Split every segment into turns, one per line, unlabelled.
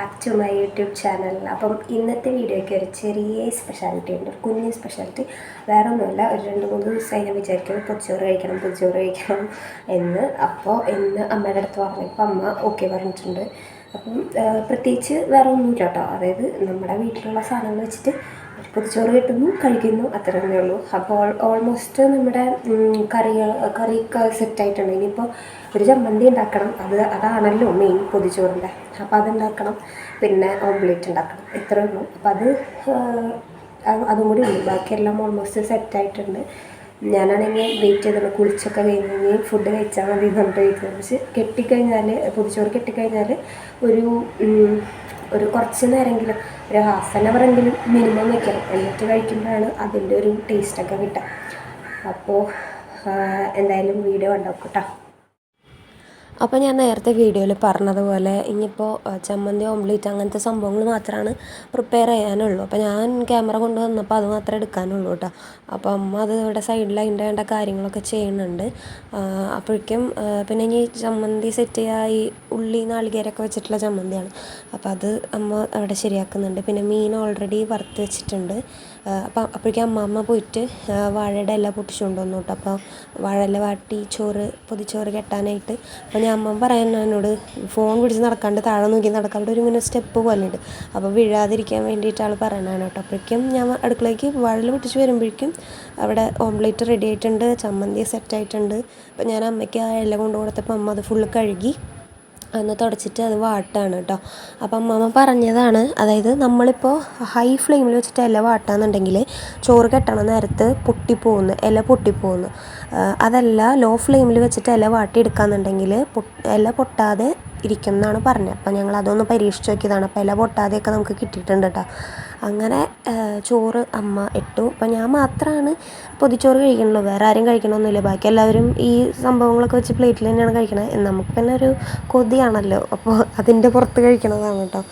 Back to my YouTube channel. അപ്പം ഇന്നത്തെ വീഡിയോയ്ക്ക് ഒരു ചെറിയ സ്പെഷ്യാലിറ്റി ഉണ്ട്, ഒരു കുഞ്ഞ് സ്പെഷ്യാലിറ്റി. വേറെ ഒന്നുമില്ല, ഒരു 2-3 ദിവസമായി ഞാൻ വിചാരിക്കുന്നു പൊതിച്ചോറ് കഴിക്കണം എന്ന്. അപ്പോൾ ഇന്ന് അമ്മയുടെ അടുത്ത് പറഞ്ഞപ്പോൾ അമ്മ ഓക്കെ പറഞ്ഞിട്ടുണ്ട്. അപ്പം പ്രത്യേകിച്ച് വേറെ ഒന്നുമില്ല കേട്ടോ. അതായത് നമ്മുടെ വീട്ടിലുള്ള സാധനങ്ങൾ വെച്ചിട്ട് പൊതിച്ചോറ് കിട്ടുന്നു, കഴിക്കുന്നു, അത്ര തന്നെ ഉള്ളൂ. അപ്പോൾ ഓൾമോസ്റ്റ് നമ്മുടെ കറിയൊക്കെ സെറ്റായിട്ടുണ്ട്. ഇനിയിപ്പോൾ ഒരു ചമ്മന്തി ഉണ്ടാക്കണം, അതാണല്ലോ മെയിൻ പൊതിച്ചോറിൻ്റെ. അപ്പോൾ അതുണ്ടാക്കണം, പിന്നെ ഓംലെറ്റ് ഉണ്ടാക്കണം, ഇത്രയേ ഉള്ളൂ. അപ്പം അതും കൂടി ഉള്ളൂ, ബാക്കിയെല്ലാം ഓൾമോസ്റ്റ് സെറ്റായിട്ടുണ്ട്. ഞാനാണെങ്കിൽ വെയിറ്റ് ചെയ്തിട്ട് കുളിച്ചൊക്കെ കഴിഞ്ഞ് ഫുഡ് കഴിച്ചാൽ മതി എന്ന് പറഞ്ഞിട്ട് വെയിറ്റ് ചെയ്തത്. പക്ഷെ കെട്ടിക്കഴിഞ്ഞാൽ പൊതിച്ചോറ് കെട്ടിക്കഴിഞ്ഞാൽ ഒരു കുറച്ച് നേരമെങ്കിലും, ഒരു ഹാഫ് ആൻ അവറെങ്കിലും മിനിമം വയ്ക്കണം. എന്നിട്ട് കഴിക്കുമ്പോഴാണ് അതിൻ്റെ ഒരു ടേസ്റ്റൊക്കെ കിട്ടുക. അപ്പോൾ എന്തായാലും വീഡിയോ ഉണ്ടാവും കേട്ടോ. അപ്പോൾ ഞാൻ നേരത്തെ വീഡിയോയിൽ പറഞ്ഞതുപോലെ ഇനിയിപ്പോൾ ചമ്മന്തി, ഓംലെറ്റ് അങ്ങനത്തെ സംഭവങ്ങൾ മാത്രമാണ് പ്രിപ്പയർ ചെയ്യാനുള്ളൂ. അപ്പോൾ ഞാൻ ക്യാമറ കൊണ്ടുവന്നപ്പോൾ അത് മാത്രമേ എടുക്കാനുള്ളൂ കേട്ടോ. അപ്പോൾ അമ്മ അത് ഇവിടെ സൈഡിൽ അതിൻ്റെ വേണ്ട കാര്യങ്ങളൊക്കെ ചെയ്യുന്നുണ്ട്. അപ്പോഴേക്കും പിന്നെ ഇനി ചമ്മന്തി സെറ്റ് ചെയ്യുക, ഈ ഉള്ളി നാളികേരമൊക്കെ വെച്ചിട്ടുള്ള ചമ്മന്തിയാണ്. അപ്പോൾ അത് അമ്മ അവിടെ ശരിയാക്കുന്നുണ്ട്. പിന്നെ മീൻ ഓൾറെഡി വറുത്ത് വെച്ചിട്ടുണ്ട്. അപ്പോഴേക്കും അമ്മ പോയിട്ട് വാഴയുടെ ഇല പൊട്ടിച്ചുകൊണ്ട് വന്നു കേട്ടോ. അപ്പോൾ വാഴയില വാട്ടി പൊതിച്ചോറ് കെട്ടാനായിട്ട്. അപ്പോൾ ഞാൻ അമ്മ പറയുന്നു എന്നോട് ഫോൺ പിടിച്ച് നടക്കാണ്ട് താഴെ നോക്കി നടക്കാൻ, അവിടെ ഒരു ഇങ്ങനെ സ്റ്റെപ്പ് പോലെ ഉണ്ട്. അപ്പോൾ വീഴാതിരിക്കാൻ വേണ്ടിയിട്ട് ആൾ പറയണതാണ് കേട്ടോ. അപ്പോഴേക്കും ഞാൻ അടുക്കളയ്ക്ക് വാഴയില പൊട്ടിച്ച് വരുമ്പോഴേക്കും അവിടെ ഓംലെറ്റ് റെഡി ആയിട്ടുണ്ട്, ചമ്മന്തി സെറ്റായിട്ടുണ്ട്. അപ്പോൾ ഞാൻ അമ്മയ്ക്ക് ആ ഇല കൊണ്ട് കൊടുത്തപ്പോൾ അമ്മ അത് ഫുള്ള് കഴുകി അന്ന് തുടച്ചിട്ട് അത് വാട്ടാണ് കേട്ടോ. അപ്പം അമ്മമ്മ പറഞ്ഞതാണ്, അതായത് നമ്മളിപ്പോൾ ഹൈ ഫ്ലെയിമിൽ വെച്ചിട്ട് ഇല വാട്ടാന്നുണ്ടെങ്കിൽ ചോറ് കെട്ടണ നേരത്ത് ഇല പൊട്ടിപ്പോകുന്നു. അതല്ല ലോ ഫ്ലെയിമിൽ വെച്ചിട്ട് ഇല വാട്ടിയെടുക്കാന്നുണ്ടെങ്കിൽ ഇല പൊട്ടാതെ ഇരിക്കും എന്നാണ് പറഞ്ഞത്. അപ്പം ഞങ്ങൾ അതൊന്ന് പരീക്ഷിച്ച് നോക്കിയതാണ്. അപ്പോൾ ഇല പൊട്ടാതെയൊക്കെ നമുക്ക് കിട്ടിയിട്ടുണ്ട് കേട്ടോ. അങ്ങനെ ചോറ് അമ്മ ഇട്ടു. അപ്പം ഞാൻ മാത്രമാണ് പൊതിച്ചോറ് കഴിക്കണുള്ളൂ, വേറെ ആരും കഴിക്കണമൊന്നുമില്ല. ബാക്കി എല്ലാവരും ഈ സംഭവങ്ങളൊക്കെ വെച്ച് പ്ലേറ്റിൽ തന്നെയാണ് കഴിക്കണത്. നമുക്ക് തന്നെ ഒരു കൊതിയാണല്ലോ, അപ്പോൾ അതിൻ്റെ പുറത്ത് കഴിക്കണതാണ് കേട്ടോ.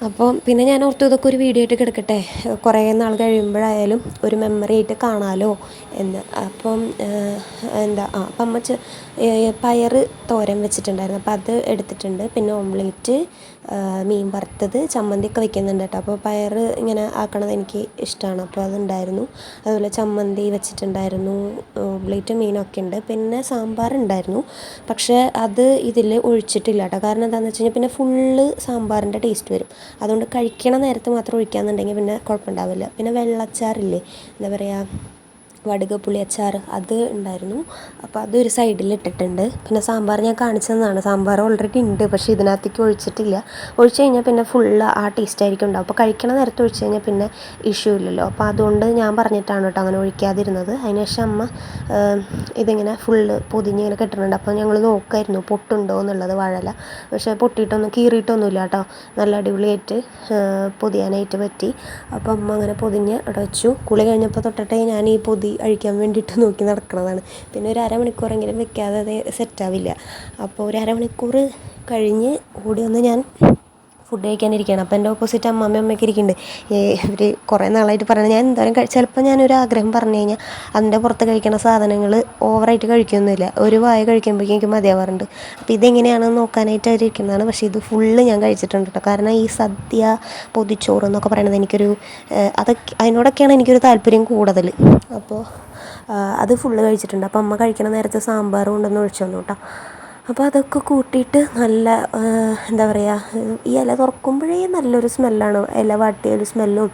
അപ്പോൾ പിന്നെ ഞാൻ ഓർത്തു ഇതൊക്കെ ഒരു വീഡിയോ ആയിട്ട് കിടക്കട്ടെ, കുറേ നാൾ കഴിയുമ്പോഴായാലും ഒരു മെമ്മറി ആയിട്ട് കാണാമല്ലോ എന്ന്. അപ്പം അപ്പം അമ്മ പയർ തോരൻ വെച്ചിട്ടുണ്ടായിരുന്നു, അപ്പോൾ അത് എടുത്തിട്ടുണ്ട്. പിന്നെ ഓംലെറ്റ്, മീൻ വറുത്തത്, ചമ്മന്തിയൊക്കെ വെക്കുന്നുണ്ട് കേട്ടോ. അപ്പോൾ പയർ ഇങ്ങനെ ആക്കണത് എനിക്ക് ഇഷ്ടമാണ്, അപ്പോൾ അതുണ്ടായിരുന്നു. അതുപോലെ ചമ്മന്തി വെച്ചിട്ടുണ്ടായിരുന്നു, ഓംലെറ്റ്, മീനൊക്കെ ഉണ്ട്. പിന്നെ സാമ്പാർ ഉണ്ടായിരുന്നു, പക്ഷേ അത് ഇതിൽ ഒഴിച്ചിട്ടില്ല കേട്ടോ. കാരണം എന്താണെന്ന് വെച്ച് കഴിഞ്ഞാൽ പിന്നെ ഫുള്ള് സാമ്പാറിൻ്റെ ടേസ്റ്റ് വരും. അതുകൊണ്ട് കഴിക്കണ നേരത്ത് മാത്രം ഒഴിക്കാന്നുണ്ടെങ്കിൽ പിന്നെ കുഴപ്പമുണ്ടാവില്ല. പിന്നെ വെള്ളച്ചാറില്ലേ, എന്താ പറയുക, വടുക പുളി അച്ചാർ, അത് ഉണ്ടായിരുന്നു. അപ്പോൾ അതൊരു സൈഡിൽ ഇട്ടിട്ടുണ്ട്. പിന്നെ സാമ്പാർ ഞാൻ കാണിച്ചു തന്നതാണ്. സാമ്പാർ ഓൾറെഡി ഉണ്ട്, പക്ഷേ ഇതിനകത്തേക്ക് ഒഴിച്ചിട്ടില്ല. ഒഴിച്ച് കഴിഞ്ഞാൽ പിന്നെ ഫുള്ള് ആ ടേസ്റ്റ് ആയിരിക്കും ഉണ്ടാവും. അപ്പോൾ കഴിക്കണ നേരത്ത് ഒഴിച്ച് കഴിഞ്ഞാൽ പിന്നെ ഇഷ്യൂ ഇല്ലല്ലോ. അപ്പോൾ അതുകൊണ്ട് ഞാൻ പറഞ്ഞിട്ടാണ് കേട്ടോ അങ്ങനെ ഒഴിക്കാതിരുന്നത്. അതിനുശേഷം അമ്മ ഇതിങ്ങനെ ഫുള്ള് പൊതിഞ്ഞിങ്ങനെ കെട്ടുന്നുണ്ട്. അപ്പോൾ ഞങ്ങൾ നോക്കുമായിരുന്നു പൊട്ടുണ്ടോ എന്നുള്ളത് വാഴല. പക്ഷേ കീറിയിട്ടൊന്നുമില്ല കേട്ടോ. നല്ല അടിപൊളിയായിട്ട് പൊതിയാനായിട്ട് പറ്റി. അപ്പോൾ അമ്മ അങ്ങനെ പൊതിഞ്ഞ് അവിടെ വെച്ചു. കുളി കഴിഞ്ഞപ്പോൾ തൊട്ടിട്ടേ ഞാൻ ഈ പൊതി അഴിക്കാൻ വേണ്ടിയിട്ട് നോക്കി നടക്കുന്നതാണ്. പിന്നെ ഒരു അരമണിക്കൂറെങ്കിലും വെക്കാതെ അത് സെറ്റാവില്ല. അപ്പോൾ ഒരു അരമണിക്കൂർ കഴിഞ്ഞ് ഓടി വന്ന് ഞാൻ ഫുഡ് കഴിക്കാനിരിക്കുകയാണ്. അപ്പോൾ എൻ്റെ ഓപ്പോസിറ്റ് അമ്മയ്ക്ക് ഇരിക്കുന്നുണ്ട്. ഇവർ കുറേ നാളായിട്ട് പറയുന്നത്, ഞാൻ എന്തായാലും ചിലപ്പോൾ ഞാനൊരു ആഗ്രഹം പറഞ്ഞു കഴിഞ്ഞാൽ അതിൻ്റെ പുറത്ത് കഴിക്കുന്ന സാധനങ്ങൾ ഓവറായിട്ട് കഴിക്കൊന്നുമില്ല. ഒരു വായ കഴിക്കുമ്പോഴേക്കും എനിക്ക് മതിയാവാറുണ്ട്. അപ്പോൾ ഇതെങ്ങനെയാണെന്ന് നോക്കാനായിട്ട് അവർ ഇരിക്കുന്നതാണ്. പക്ഷേ ഇത് ഫുള്ള് ഞാൻ കഴിച്ചിട്ടുണ്ട് കേട്ടോ. കാരണം ഈ സദ്യ, പൊതിച്ചോറ് എന്നൊക്കെ പറയുന്നത് എനിക്കൊരു അതിനോടൊക്കെയാണ് എനിക്കൊരു താല്പര്യം കൂടുതൽ. അപ്പോൾ അത് ഫുള്ള് കഴിച്ചിട്ടുണ്ട്. അപ്പോൾ അമ്മ കഴിക്കണ നേരത്തെ സാമ്പാറും കൊണ്ടൊന്ന് ഒഴിച്ചു തന്നു കേട്ടോ. അപ്പോൾ അതൊക്കെ കൂട്ടിയിട്ട് നല്ല എന്താ പറയുക, ഈ ഇല തുറക്കുമ്പോഴേ നല്ലൊരു സ്മെല്ലാണ്, ഇല വാട്ടിയൊരു സ്മെല്ലും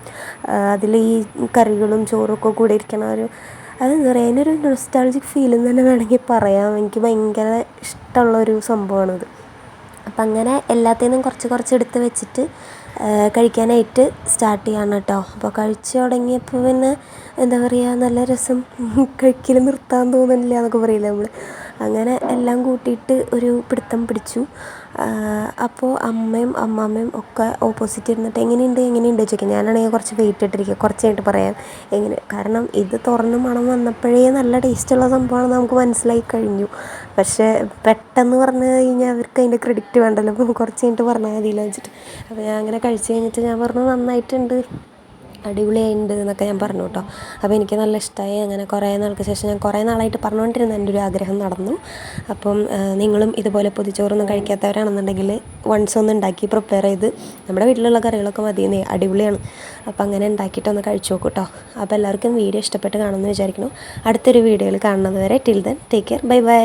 അതിൽ ഈ കറികളും ചോറൊക്കെ കൂടി ഇരിക്കണ അതെന്താ പറയുക, അതിനൊരു നൊസ്റ്റാൾജിക് ഫീലെന്ന് തന്നെ വേണമെങ്കിൽ പറയാം. എനിക്ക് ഭയങ്കര ഇഷ്ടമുള്ളൊരു സംഭവമാണത്. അപ്പം അങ്ങനെ എല്ലാത്തിനും കുറച്ച് എടുത്ത് വെച്ചിട്ട് കഴിക്കാനായിട്ട് സ്റ്റാർട്ട് ചെയ്യാണ് കേട്ടോ. അപ്പോൾ കഴിച്ച് തുടങ്ങിയപ്പോൾ പിന്നെ എന്താ പറയുക, നല്ല രസം, കഴിക്കൽ നിർത്താൻ തോന്നുന്നില്ല എന്നൊക്കെ പറയില്ല നമ്മൾ. അങ്ങനെ എല്ലാം കൂട്ടിയിട്ട് ഒരു പിടുത്തം പിടിച്ചു. അപ്പോൾ അമ്മയും അമ്മാമ്മയും ഒക്കെ ഓപ്പോസിറ്റ് ഇരുന്നിട്ട് എങ്ങനെയുണ്ട് ചോദിക്കാം. ഞാനാണെങ്കിൽ കുറച്ച് വെയിറ്റ് ഇട്ടിരിക്കുക, കുറച്ച് കഴിഞ്ഞിട്ട് പറയാം കാരണം ഇത് തുറന്ന് മണം വന്നപ്പോഴേ നല്ല ടേസ്റ്റുള്ള സംഭവമാണെന്ന് നമുക്ക് മനസ്സിലായി കഴിഞ്ഞു. പക്ഷേ പെട്ടെന്ന് പറഞ്ഞു കഴിഞ്ഞാൽ അവർക്ക് അതിൻ്റെ ക്രെഡിറ്റ് വേണ്ടല്ലോ, അപ്പോൾ കുറച്ച് കഴിഞ്ഞിട്ട് പറഞ്ഞാൽ മതിയില്ല വെച്ചിട്ട്. അപ്പോൾ ഞാൻ അങ്ങനെ കഴിച്ച് കഴിഞ്ഞിട്ട് ഞാൻ പറഞ്ഞു നന്നായിട്ടുണ്ട്, അടിപൊളിയായിട്ടുണ്ട് എന്നൊക്കെ ഞാൻ പറഞ്ഞു കേട്ടോ. അപ്പോൾ എനിക്ക് നല്ല ഇഷ്ടമായി. അങ്ങനെ കുറേ നാൾക്ക് ശേഷം ഞാൻ കുറേ നാളായിട്ട് പറഞ്ഞുകൊണ്ടിരുന്ന എൻ്റെ ഒരു ആഗ്രഹം നടന്നു. അപ്പം നിങ്ങളും ഇതുപോലെ പൊതിച്ചോറൊന്നും കഴിക്കാത്തവരാണെന്നുണ്ടെങ്കിൽ വൺസ് ഒന്ന് ഉണ്ടാക്കി പ്രിപ്പയർ ചെയ്ത്, നമ്മുടെ വീട്ടിലുള്ള കറികളൊക്കെ മതിയെന്നേ, അടിപൊളിയാണ്. അപ്പോൾ അങ്ങനെ ഉണ്ടാക്കിയിട്ടൊന്ന് കഴിച്ചു നോക്കൂ കേട്ടോ. അപ്പോൾ എല്ലാവർക്കും വീഡിയോ ഇഷ്ടപ്പെട്ട് കാണുമെന്ന് വിചാരിക്കുന്നു. അടുത്തൊരു വീഡിയോയിൽ കാണുന്നത് വരെ till then take care, bye bye.